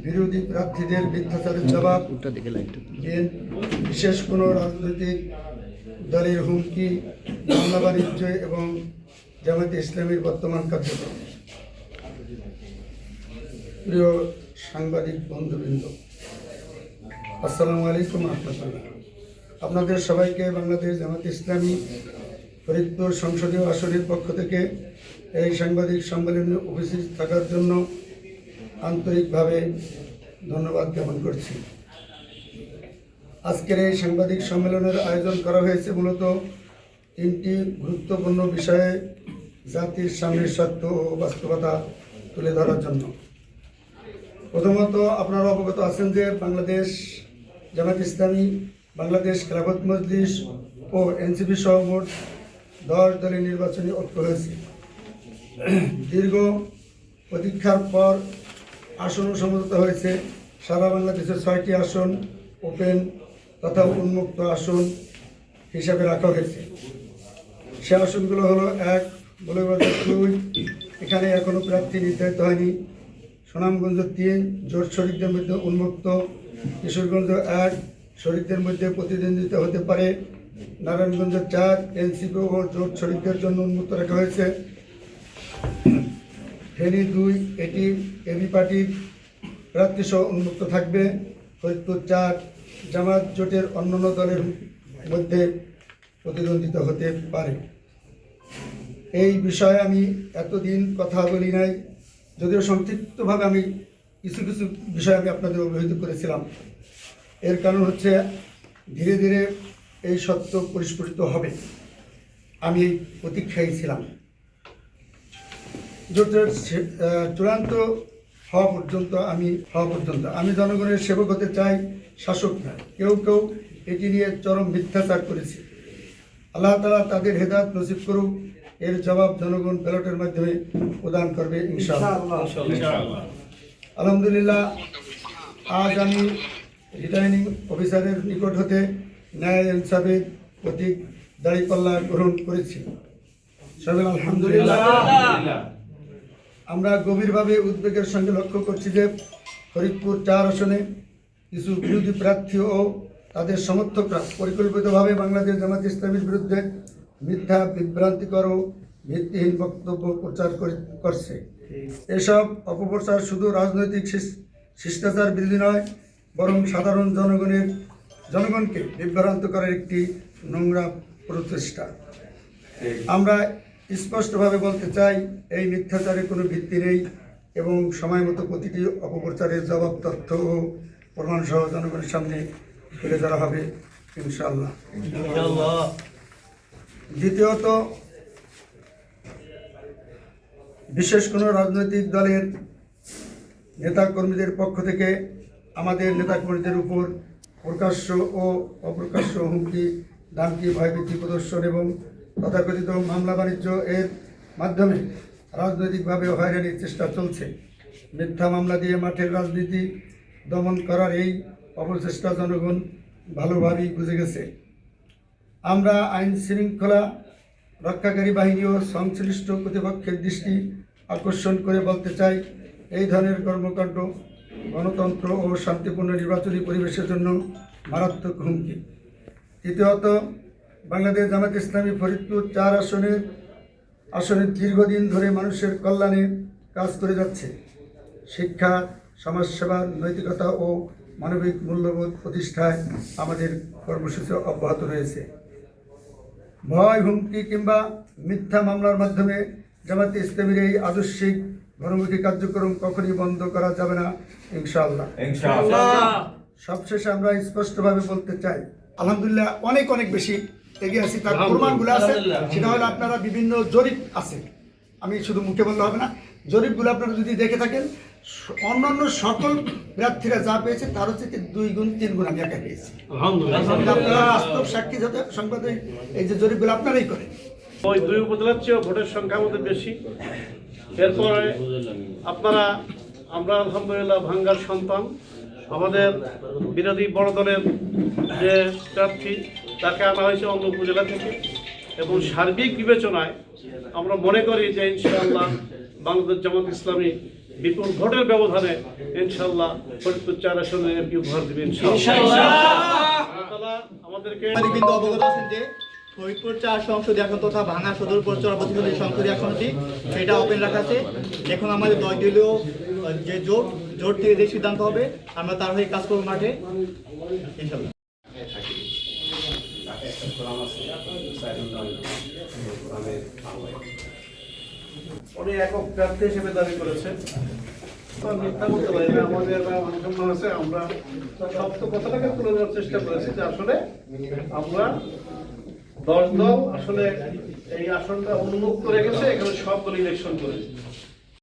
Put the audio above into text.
বিরোধী প্রার্থীদের মিথ্যাচারের জবাব, বিশেষ কোনো রাজনৈতিক দলের হুমকি, মামলা বাণিজ্য এবং জামায়াতে ইসলামীর বর্তমান কার্যক্রম। প্রিয় সাংবাদিক বন্ধুবৃন্দ, আসসালামু আলাইকুম রহমতুল্লাহ। আপনাদের সবাইকে বাংলাদেশ জামায়াতে ইসলামী ফরিদপুর সংসদীয় আসনের পক্ষ থেকে এই সাংবাদিক সম্মেলনে উপস্থিত থাকার জন্য আন্তরিকভাবে ধন্যবাদ জ্ঞাপন করছি। আজকের এই সাংবাদিক সম্মেলনের আয়োজন করা হয়েছে মূলত তিনটি গুরুত্বপূর্ণ বিষয়ে জাতির সামনে সত্য ও বাস্তবতা তুলে ধরার জন্য। প্রথমত, আপনারা অবগত আছেন যে বাংলাদেশ জামায়াত ইসলামী, বাংলাদেশ খেলাফত মজলিস ও এনসিপি সহ মোট 10 দলের নির্বাচনী ঐক্য হয়েছে। দীর্ঘ প্রতীক্ষার পর আসন সমঝোতা হয়েছে। সারা বাংলাদেশের 6টি আসন ওপেন তথা উন্মুক্ত আসন হিসাবে রাখা হয়েছে। সে আসনগুলো হলো: 1 বলুবাজার 2, এখানে এখনও প্রার্থী নির্ধারিত হয়নি। সুনামগঞ্জ 3, জোট শরিকদের মধ্যে উন্মুক্ত। কিশোরগঞ্জ 1, শরিকদের মধ্যে প্রতিদ্বন্দ্বিতা হতে পারে। নারায়ণগঞ্জ 4, এনসিপি ও জোট শরিকদের জন্য উন্মুক্ত রাখা হয়েছে। ফেনী 2, এটি এবি পার্টির প্রার্থী সহ উন্মুক্ত থাকবে। ফরিদপুর 4, জামাত জোটের অন্যান্য দলের মধ্যে প্রতিদ্বন্দ্বিতা হতে পারে। এই বিষয়ে আমি এতদিন কথা বলি নাই, যদিও সংক্ষিপ্তভাবে আমি কিছু বিষয় আমি আপনাদের অবহিত করেছিলাম। এর কারণ হচ্ছে ধীরে ধীরে এই সত্য পরিস্ফুটিত হবে, আমি প্রতীক্ষায় ছিলাম। জোটের চূড়ান্ত হওয়া পর্যন্ত আমি জনগণের সেবক হতে চাই, শাসক না। কেউ এটি নিয়ে চরম মিথ্যাচার করেছে। আল্লাহ তাআলা তাদের হেদায়েত নসিব করুক। এর জবাব জনগণ ব্যালটের মাধ্যমে প্রদান করবে ইনশাআল্লাহ। আলহামদুলিল্লাহ, আজ আমি রিটার্নিং অফিসারের নিকট হতে ন্যায় ইনসাফের প্রতীক দাঁড়িপাল্লা গ্রহণ করেছি। সবাই আলহামদুলিল্লাহ। আমরা গভীরভাবে উদ্বেগের সঙ্গে লক্ষ্য করছি যে ফরিদপুর 4 আসনে কিছু বিরোধী প্রার্থী ও তাদের সমর্থকরা পরিকল্পিতভাবে বাংলাদেশ জামায়াত ইসলামীর বিরুদ্ধে মিথ্যা, বিভ্রান্তিকর ও ভিত্তিহীন বক্তব্য প্রচার করছে। এসব অপপ্রচার শুধু রাজনৈতিক শিষ্টাচার বিরোধী নয়, বরং সাধারণ জনগণকে বিভ্রান্ত করার একটি নোংরা প্রচেষ্টা। আমরা স্পষ্টভাবে বলতে চাই, এই মিথ্যাচারের কোনো ভিত্তি নেই এবং সময় মতো প্রতিটি অপপ্রচারের জবাব, তথ্য ও প্রমাণ সহ জনগণের সামনে তুলে ধরা হবে ইনশাআল্লাহ। দ্বিতীয়ত, বিশেষ কোনো রাজনৈতিক দলের নেতাকর্মীদের পক্ষ থেকে আমাদের নেতাকর্মীদের উপর প্রকাশ্য ও অপ্রকাশ্য হুমকি, ধামকি, ভয়ভীতি প্রদর্শন এবং তথাকথিত মামলা বাণিজ্য এর মাধ্যমে রাজনৈতিকভাবে হয়রানির চেষ্টা চলছে। মিথ্যা মামলা দিয়ে মাঠের রাজনীতি দমন করার এই অপচেষ্টা জনগণ ভালোভাবেই বুঝে গেছে। আমরা আইন শৃঙ্খলা রক্ষাকারী বাহিনী ও সংশ্লিষ্ট কর্তৃপক্ষের দৃষ্টি আকর্ষণ করে বলতে চাই, এই ধরনের কর্মকাণ্ড গণতন্ত্র ও শান্তিপূর্ণ নির্বাচনী পরিবেশের জন্য মারাত্মক হুমকি। তৃতীয়ত, বাংলাদেশ জামায়াত ইসলামী ফরিদপুর 4 আসনের দীর্ঘদিন ধরে মানুষের কল্যাণে কাজ করে যাচ্ছে। শিক্ষা, সমাজসেবা, নৈতিকতা ও মানবিক মূল্যবোধ প্রতিষ্ঠায় আমাদের কর্মসূচি অব্যাহত রয়েছে। ভয়, হুমকি কিংবা মিথ্যা মামলার মাধ্যমে জামায়াতে ইসলামীর এই আদর্শিক গণমুখী কার্যক্রম কখনই বন্ধ করা যাবে না ইনশাআল্লাহ। সবশেষে আমরা স্পষ্টভাবে বলতে চাই, আলহামদুলিল্লাহ অনেক বেশি এগিয়ে আসি। তার প্রমাণগুলো আছে, সেটা হলো আপনারা বিভিন্ন জরিপ আছে, আমি শুধু মুখে বললে হবে না, জরিপগুলো আপনারা যদি দেখে থাকেন, অন্যান্য সকল প্রার্থীরা যা পেয়েছে তার হচ্ছে 2 গুণ 3 গুণ আমি একা পেয়েছি। আপনারা বাস্তব সাক্ষী যাতে সংবাদে এই যে জরিপগুলো আপনারাই করেন। ওই 2 উপজেলার চেয়েও ভোটের সংখ্যা আমাদের বেশি। এরপরে আমরা আলহামদুলিল্লাহ ভাঙ্গার সন্তান। আমাদের বিরোধী বড় দলের যে প্রার্থী তাকে আনা হয়েছে অন্য উপজেলা থেকে, এবং সার্বিক বিবেচনায় আমরা মনে করি যে ইনশাআল্লাহ বাংলাদেশ জামাত ইসলামী বিপুল ভোটের ব্যবধানে ইনশাল্লাহ ফরিদপুর 4 আসনে এমপি উপহার দিবেন ইনশাল্লাহ। আল্লাহ তাআলা আমাদেরকে কিন্তু অবগত আছেন যে ফরিদপুর 4 সংসদীয় আসন তথা ভাঙা সদরপুর চরপতি সংসদীয় আসনটি সেটা ওপেন রাখা আছে। এখন আমাদের দলীয় যে জোট থেকে যে সিদ্ধান্ত হবে আমরা তার হয়ে কাজ করব মাঠে ইনশাল্লাহ। উনি একক প্রার্থী হিসেবে দাবি করেছেন। তো মিথ্যা বলতে পারি না, আমাদের অনুসন্ধান আছে, আমরা সত্য কথাটাকে তুলে ধরার চেষ্টা করেছি যে আসলে আমরা 10 দল আসলে এই আসনটা উন্মুক্ত রেখেছে, এখানে সব দল ইলেকশন করেছে।